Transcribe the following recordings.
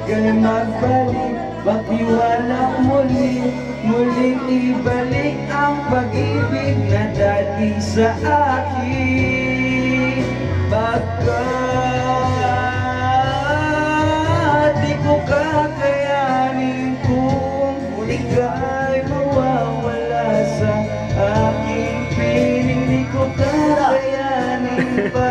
ika'y magbalik, magtiwala muli, muling ibalik ang pag-ibig na dati sa akin. Pagkat di ko kakayanin kung ika'y mawawala sa aking piling, di ko kakayanin pa.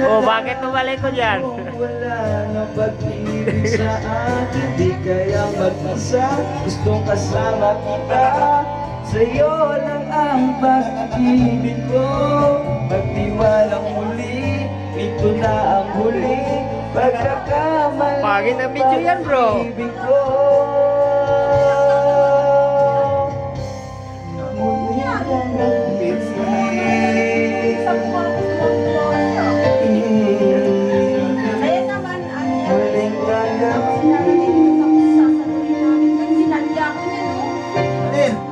Oh, bakit tumalik ko dyan? Wala na pag-ibig sa akin, di kaya mag-isa, gustong kasama kita. Sa'yo lang ang pag-ibig ko, magtiwalang muli, ito na ang huli, pagkakamali. Pagit ang video yan, bro. Pag-ibig ko. Muli kang nagbibig. Kaya naman, Muling gagawin. sinadya ko niya, no?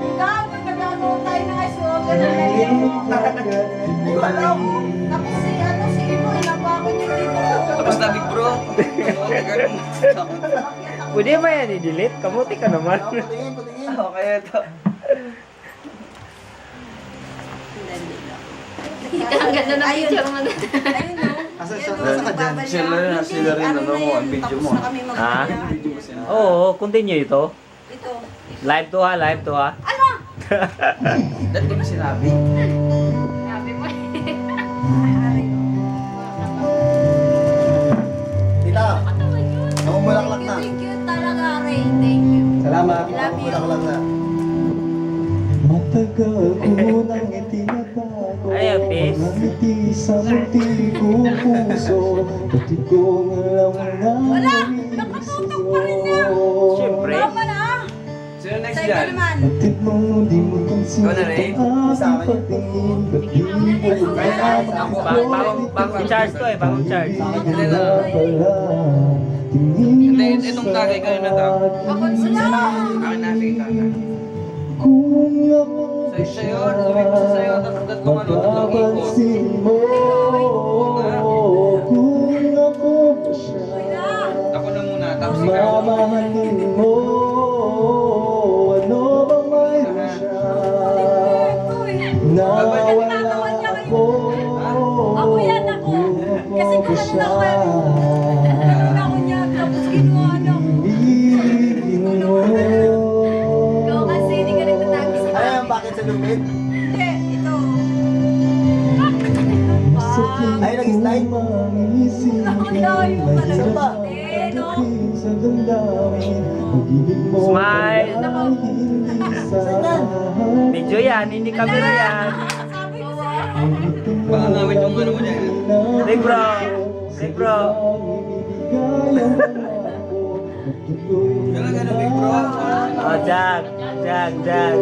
Ikaw, nagkagano tayo na kayo, ganun na yan. Hindi ko alam. Tapos si Imo, inabakot niya dito. Tapos na Big Bro. Pwede ba yan i-delete? Kamuti ka naman. Okay, ito. Ang ganda na video mo. Ayun, no? Asa ka dyan? Sila rin, ano mo, ang video mo. Ha? Video mo sila. Oo, continue ito. Ito. Live to ha, live to ha. Ano? Dahil di mo sinabi. Sabi mo Tita, namumulaklak na. Thank you talaga, Ray. Thank you. Salamat. Love you. Namumulaklak na. Matagal ko nang itinabago Ay, Apis. ang ngiti sa munti kong puso. Pati kong alam na Wala! Nakatutok pa rin niya. Siyempre. Tama na. Sino next Sa'yo ka dyan? naman. Atid mo di mo pansin Ikaw na, Ray. ang aking pagtingin. Ba't di mo Bagong charge to eh, bagong charge. Hindi, itong tagay kanina daw. Pakonsula. Akin na, sige ka. Kung ako Sa'yo, sabi ko sa sa'yo, tatlong ano, tatlong ikot. mapapansin mo, kung ako ba siya, Ako na muna, tapos ikaw. mamahalin mo, ano bang mayroon siya, nawala ako, Ako yan, ako. Kasi kung kung ako ano ba ako, siya, ano ako niya, tapos ginawa na ako. ibigin mo. Ikaw kasi, hindi ka nagtatagi sa Ano yung bakit sa lupit? Hindi, ito. Ay, nag-slide? Ang layo mo talaga. Sino ba? Eh, no? Smile. Smile. Video yan, hindi camera yan. Sabi ko sa'yo. Baka ngawin yung ano mo dyan. Big bro. Big bro. Ganun, ganun, Big Bro. Oh, jag. Jag, jag.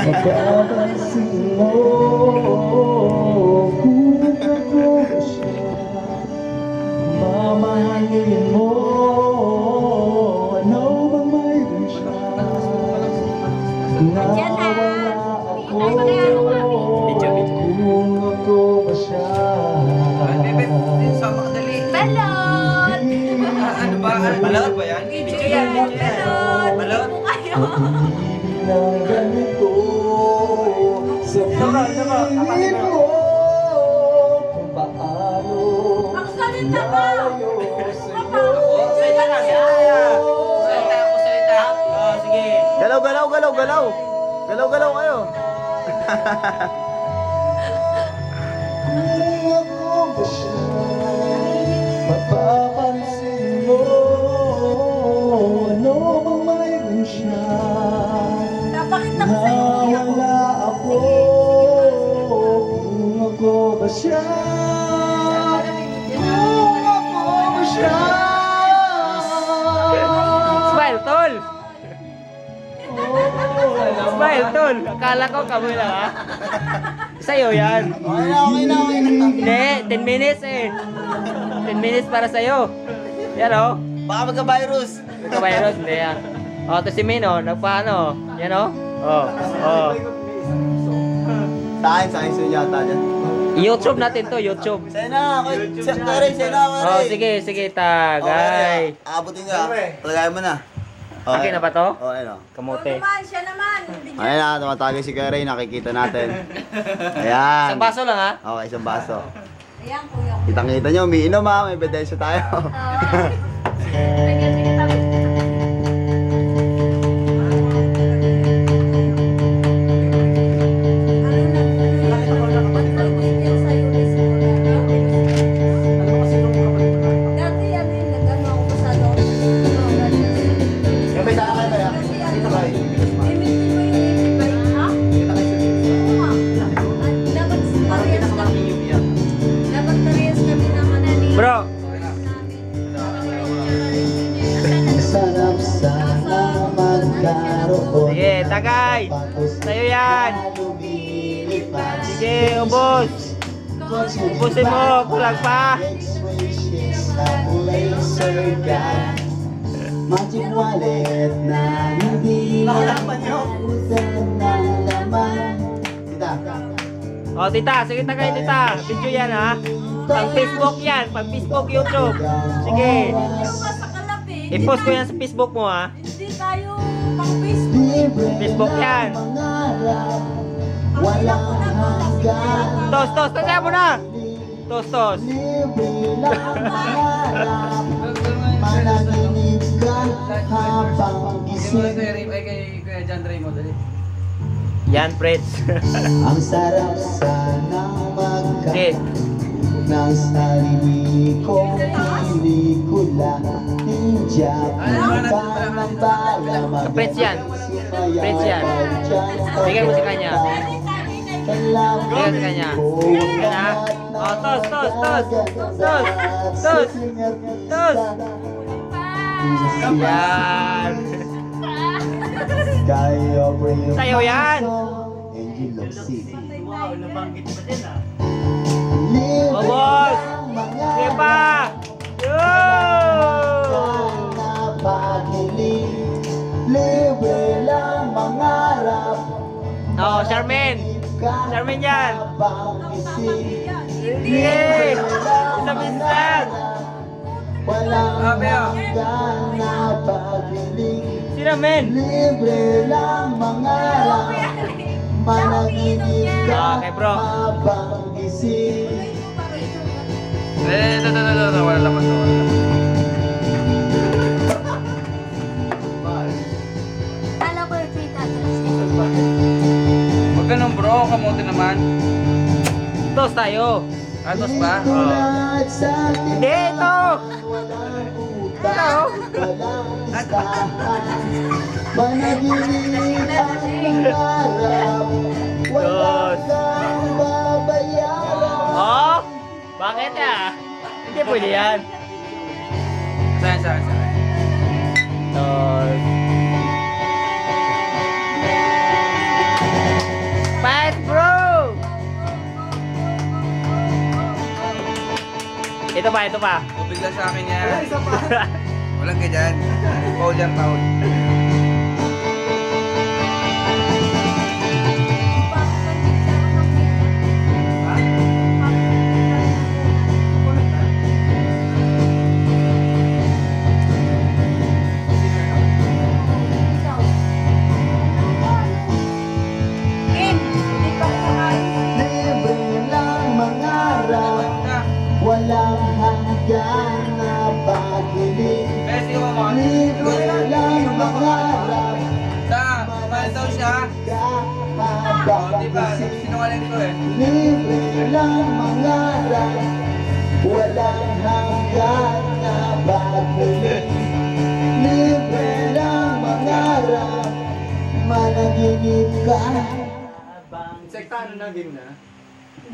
Mapapansin mo kung ako ba siya, mamahalin mo, ano bang mayroon siya, nawala ako, kung ako ba siya. Bebe, sama ka dali. Balot! Ano ba? Balot ba yan? Video yan. Balot! Balot? Hindi mo kayo. Pag-ibig ng ganito sa piling mo, kung paano Ang salita ka! ayos Papa, sa'yo. video yan siya. Salita ako, salita. Oh, sige. Galaw, galaw, galaw, galaw. Galaw, galaw kayo. Kung ako ba siya, mapapansin mo, ano bang mayroon siya, Napakita ko sa'yo. nawala ako, kung ako ba siya, kung ako ba siya. Smile, tol. Smile, tol. Akala ko kamo lang ha. Sa'yo yan. Okay na, okay na, okay na. Hindi, 10 minutes eh. 10 minutes para sa'yo. Yan o. Baka magka-virus. Ito virus, hindi yan. O, ito si Mino, nagpaano. Yan o. O, o. Sa akin yata dyan. YouTube natin to, YouTube. Sa'yo na, Ray, sa'yo na, Ray. Oh, sige, tagay. Abutin ka. Talagay mo na. Okay na ba to? Oo, ayun o. Kamote. Siya naman. Ayun na, tumatagay si Kuya Ray, nakikita natin. Ayan. Isang baso lang ha? Okay, isang baso. Ayan, kuya. Kitang-kita nyo, umiinom ha, may bedensya tayo. May saan kayo kaya? Dito kayo. Bro, Sarap sana magkaroon. sige, tagay. Sa'yo yan. Sige, ubos. Ubusin mo, kulang pa. Magic wallet na hindi nakalaman ng laman. Tita. O, tita, sige tagay, tita. Video yan ha. Pang Facebook yan, pang Facebook, YouTube. Sige. I-post ko yan sa Facebook mo ha. Hindi tayo pang Facebook. Facebook yan. Walang hanggan. Tos, tagay mo na. Tos. Libre lang mangarap. Managinip ka habang gising. Yan, Freds. Ang sarap sanang Sige. ng sarili ko. Pelikula, ninja, punta ng bala. Freds yan. Freds yan. Bigay mo sa kanya. Bigay sa kanya. Yan ha. O, tos. Yan. Sayaw yan. O, boss. Sige pa. Libre lang mangarap. O, Charmaine. Charmaine yan. Sige. Isa-minsan. Walang hanggan na paghiling. Si Charmaine. Libre lang mangarap. Managinip ka Okay, bro. habang gising. Ito. Wala laman to. Kala ko yung tita. Huwag ganun bro, kamote naman. Tos tayo. Atos ba? Tulad sa Hindi, ito. walang Ito. utang, walang listahan. Managinip ang nangarap. Wala kang babayaran. Oh, bakit ah? Hindi pwede yan. Saan. Tos. Pass, bro! Ito pa. O bigla sa akin yan. Walang ganyan. Paul yan, Paul. Libre lang mangarap. Walang hanggan na paghiling. Besi mo mo. Libre lang mangarap. Mahal daw siya. Ka O, habang diba? gising. Sinungaling ko eh. Libre lang mangarap. Walang hanggan na paghiling. Libre lang mangarap. Managinip ka.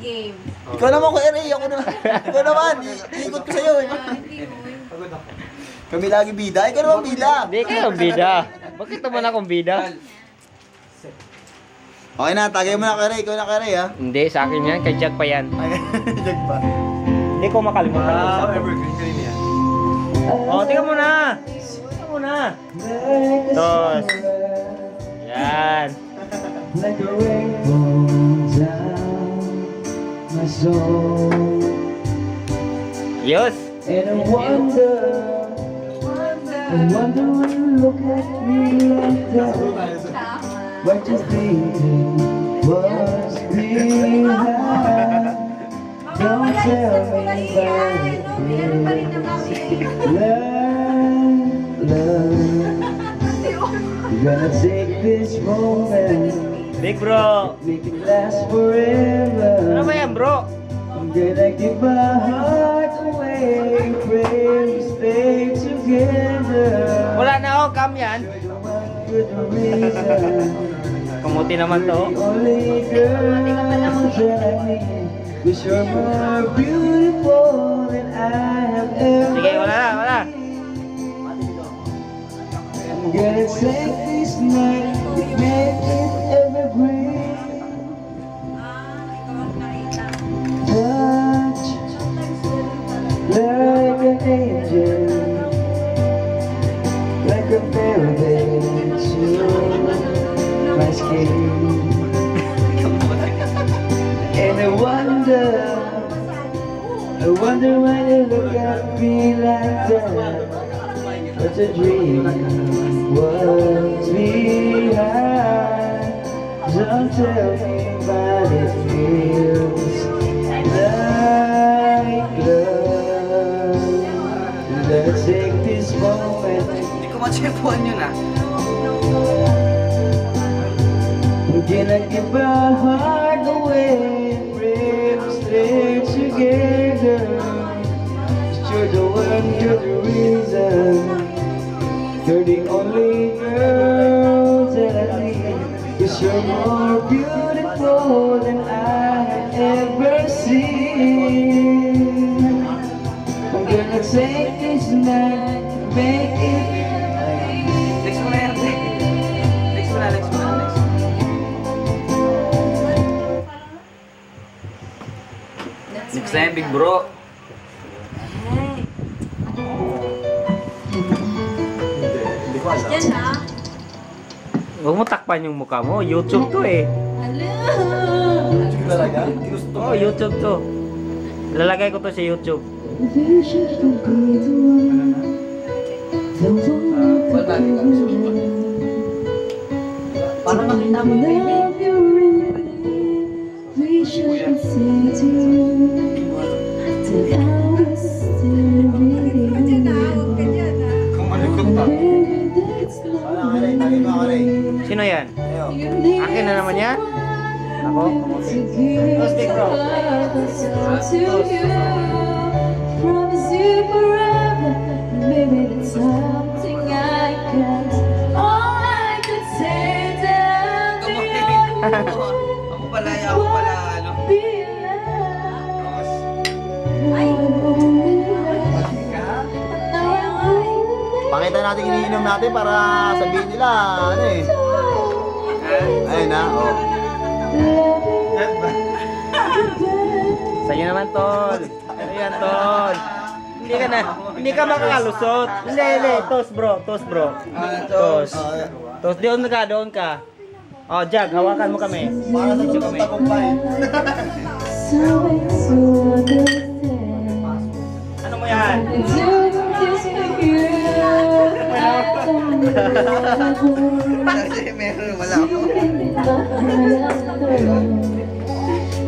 Game. Ikaw naman, Kuya Ray, ako naman. Ikaw naman, ikot ko sa'yo eh. Kami lagi bida, ikaw naman bida. Hindi kayo bida. Bakit naman akong bida? Okay na, tagay mo na Kuya Ray, ikaw na Kuya Ray ha. Hindi, sa akin yan. Kay Jack pa yan. Jag pa. Hindi ko makalimutan. Evergreen ka rin yan. Oh, tingnan mo na. Tingnan mo na. Tos. Yan. Like a rainbow down my soul. Yes. And I wonder when you look at me like that, what you thinking was behind? Don't tell me about it. Love, you're gonna take this moment, Big bro. make it last forever. Ano ba yan, bro? I'm gonna give my heart away, pray we stay together. Wala na ako, cam yan. One good reason. Kamuti naman to. The only girl that I need, 'cause you're more beautiful than I have ever Sige, wala na, wala. I'm gonna take this night, make it evergreen. Touch like an angel, like a velvet to my skin. And I wonder why you look at me like that. What's a dream was behind? Don't tell me but it feels like love. Let's take this moment. Hindi ko matsepuan yun ah. I'm gonna give our heart away, pray we stay together. 'Cause you're the one, you're the reason. You're the only girl that I need. 'Cause you're more beautiful than I have ever seen. I'm gonna take this night, make it. Next mo na yan. Next mo na, next mo na, next. Next na yan, big bro. Yan ha. Huwag mo takpan yung mukha mo. YouTube to eh. Oh, YouTube to. Lalagay ko to sa YouTube. Para makita mo, baby. Kumalikot pa. Sino yan? Akin na naman yan? Ako? Toast, big bro. Promise you forever, maybe that's something I can't. All I could say that I'll be on Ako pala, ano. Pakita natin iniinom natin para sabihin nila, ano eh. Ayun na, oh. Sa'yo naman, tol. Ano yan, tol? Hindi ka makakalusot. Hindi. Toast, bro. Toast, bro. Toast. Toast, doon ka. Oh, Jag, hawakan mo kami. Para sa sunod tagumpay. Ano mo yan? Kasi meron, wala ako.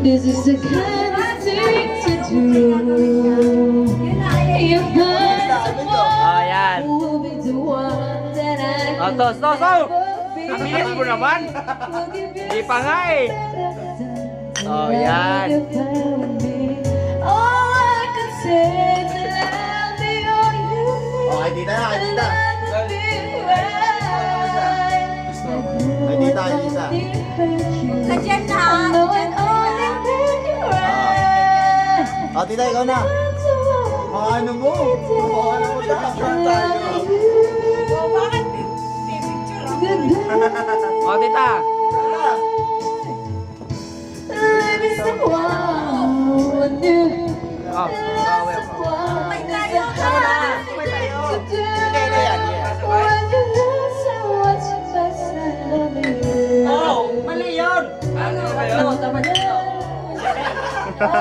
This is the kind of thing to do. Your first Oh, yan. will be the one that I Oh, toast. Ang bilis mo naman. Di pa nga eh. Oh, yan. All I can say is that I'll be all you need. Okay, tita na, kay tita. I'll be right. Kay tita, kay Lisa. Sadyan ha. I know it only made you right. Oh, tita, ikaw na. Mga ano mo? Mga ano mo, nakakasyon tayo. Oh, bakit? Pipicture ako. Oh, tita. Maybe someone new. Oh, May tayo ka. When you lose so much, I love you. Oh, mali yun. Ano, tama dyan. Go!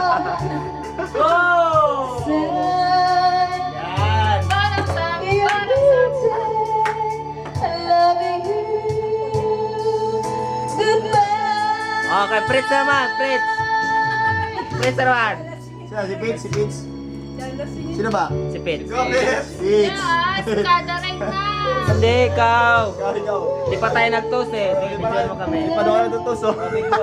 Yan. Parang sabi, parang sabi, I'm loving you. Goodbye. Okay, Fritz naman, Fritz. Fritz naman. Sino? Si Pitch? Si Pitch? Sino ba? Si Fritz. Pitch. Yes, kada rin na. Hindi, ikaw. Ikaw. Di pa tayo nag-toast eh. Sige, bigyan mo kami. Hindi pa daw ka natutuso. Sabi ko.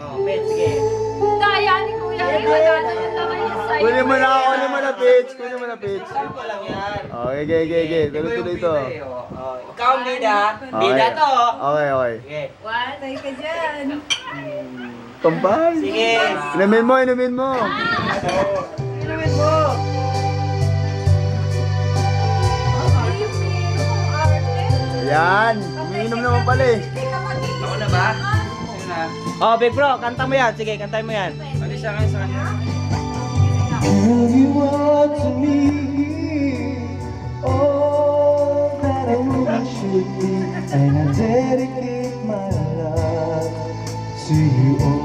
Oh, Fritz, sige. Kaya ni Kuya Ray, magkano na kayo sa'yo. Kunin mo na, kunin mo na Pitch. Kunin mo na Pitch. Sample lang yan. Okay. Tuloy-tuloy ito. Ikaw ang bida. Bida to. Okay. Sige. What? Tay ka dyan. Tumpay. Sige. Inumin mo. Inumin mo. Ayan. Umiinom naman pala eh. Ako na ba? Sino na? Oh, Big Bro, kanta mo yan. Sige, kantahin mo yan. Ano sa akin sa kanya? Girl, you want to me all that a woman should be, and I dedicate my love to you.